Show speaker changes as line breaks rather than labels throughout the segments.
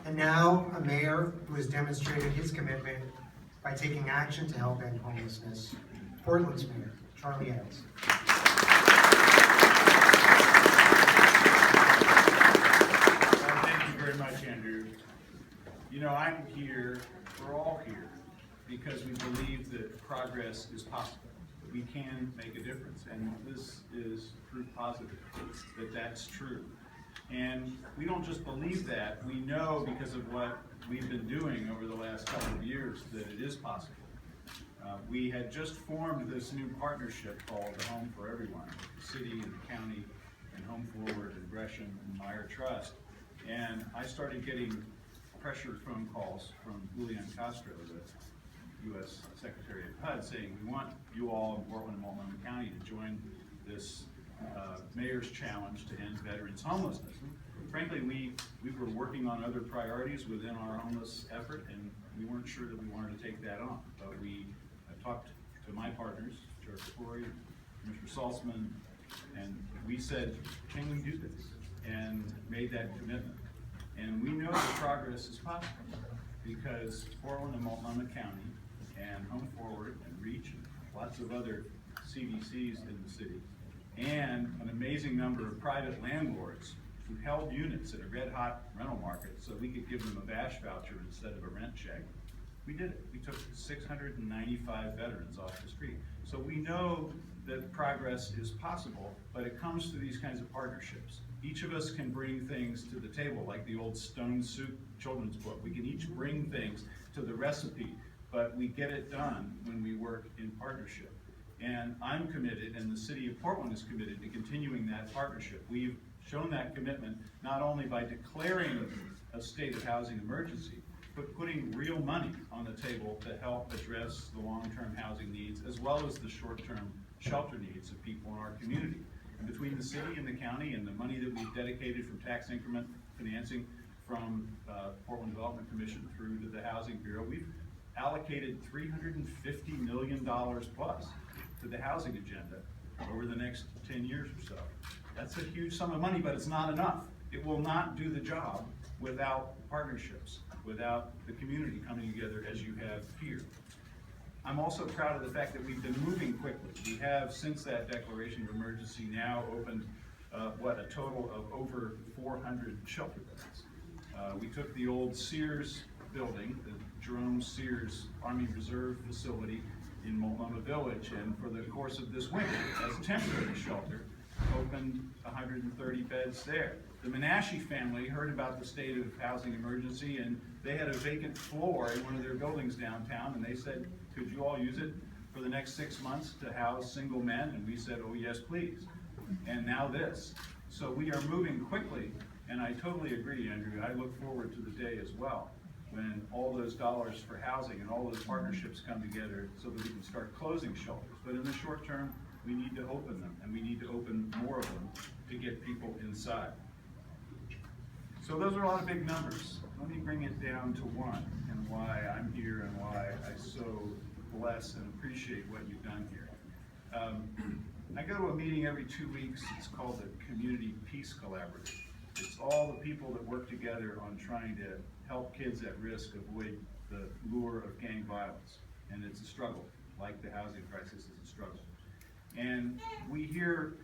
and now a mayor who has demonstrated his commitment by taking action to help end homelessness, Portland's Mayor, Charlie Hales.
Thank you very much, Andrew. You know, I'm here, we're all here, because we believe that progress is possible. We can make a difference, and this is proof positive that that's true. And we don't just believe that, we know because of what we've been doing over the last couple of years that it is possible. We had just formed this new partnership called the Home for Everyone, the city and the county and Home Forward and Gresham and Meyer Trust. And I started getting pressured phone calls from Julian Castro, the U.S. Secretary of HUD, saying we want you all in Portland and Multnomah County to join this mayor's challenge to end veterans homelessness. And frankly, we were working on other priorities within our homeless effort, and we weren't sure that we wanted to take that on. But I talked to my partners, Chair Kafoury, Mr. Saltzman, and we said, can we do this? And made that commitment. And we know that progress is possible because Portland and Multnomah County and Home Forward and REACH and lots of other CDCs in the city and an amazing number of private landlords who held units at a red-hot rental market so we could give them a VASH voucher instead of a rent check. We did it. We took 695 veterans off the street. So we know that progress is possible, but it comes through these kinds of partnerships. Each of us can bring things to the table, like the old Stone Soup children's book. We can each bring things to the recipe, but we get it done when we work in partnership. And I'm committed, and the city of Portland is committed to continuing that partnership. We've shown that commitment not only by declaring a state of housing emergency, but putting real money on the table to help address the long-term housing needs as well as the short-term shelter needs of people in our community. And between the city and the county and the money that we've dedicated from tax increment financing from Portland Development Commission through to the Housing Bureau, we've allocated $350 million plus to the housing agenda over the next 10 years or so. That's a huge sum of money, but it's not enough. It will not do the job without partnerships, without the community coming together as you have here. I'm also proud of the fact that we've been moving quickly. We have, since that declaration of emergency, now opened a total of over 400 shelter beds. We took the old Sears building, the Jerome Sears Army Reserve facility in Multnomah Village, and for the course of this winter, as a temporary shelter, opened 130 beds there. The Menashe family heard about the state of housing emergency, and they had a vacant floor in one of their buildings downtown, and they said, could you all use it for the next 6 months to house single men? And we said, oh yes, please. And now this. So we are moving quickly, and I totally agree, Andrew. I look forward to the day as well when all those dollars for housing and all those partnerships come together so that we can start closing shelters. But in the short term, we need to open them, and we need to open more of them to get people inside. So those are a lot of big numbers. Let me bring it down to one, and why I'm here and why I so bless and appreciate what you've done here. I go to a meeting every 2 weeks. It's called the Community Peace Collaborative. It's all the people that work together on trying to help kids at risk avoid the lure of gang violence. And it's a struggle, like the housing crisis is a struggle. And we hear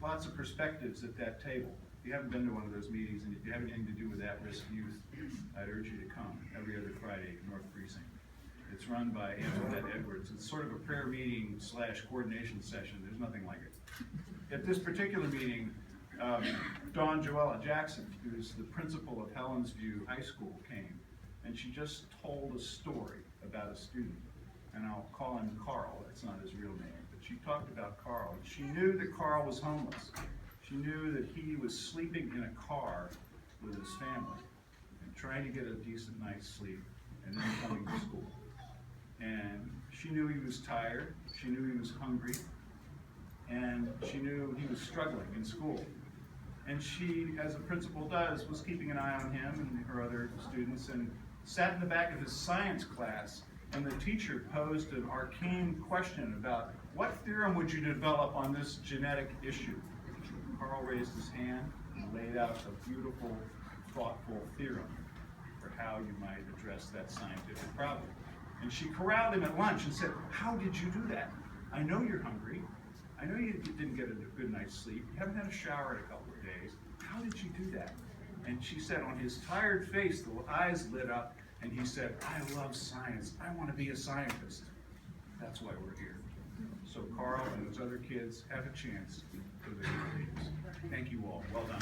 lots of perspectives at that table. If you haven't been to one of those meetings, and if you have anything to do with at-risk youth, I'd urge you to come every other Friday at North Precinct. It's run by Antoinette Edwards. It's sort of a prayer meeting / coordination session. There's nothing like it. At this particular meeting, Dawn Joella Jackson, who's the principal of Helensview High School, came, and she just told a story about a student. And I'll call him Carl, that's not his real name, but she talked about Carl. She knew that Carl was homeless. She knew that he was sleeping in a car with his family and trying to get a decent night's sleep and then coming to school. And she knew he was tired, she knew he was hungry, and she knew he was struggling in school. And she, as a principal does, was keeping an eye on him and her other students, and sat in the back of his science class, and the teacher posed an arcane question about what theorem would you develop on this genetic issue? Carl raised his hand and laid out a beautiful, thoughtful theorem for you might address that scientific problem. And she corralled him at lunch and said, how did you do that? I know you're hungry. I know you didn't get a good night's sleep. You haven't had a shower in a couple of days. How did you do that? And she said, on his tired face, the eyes lit up, and he said, I love science. I want to be a scientist. That's why we're here. So Carl and those other kids have a chance for their dreams. Thank you all. Well done.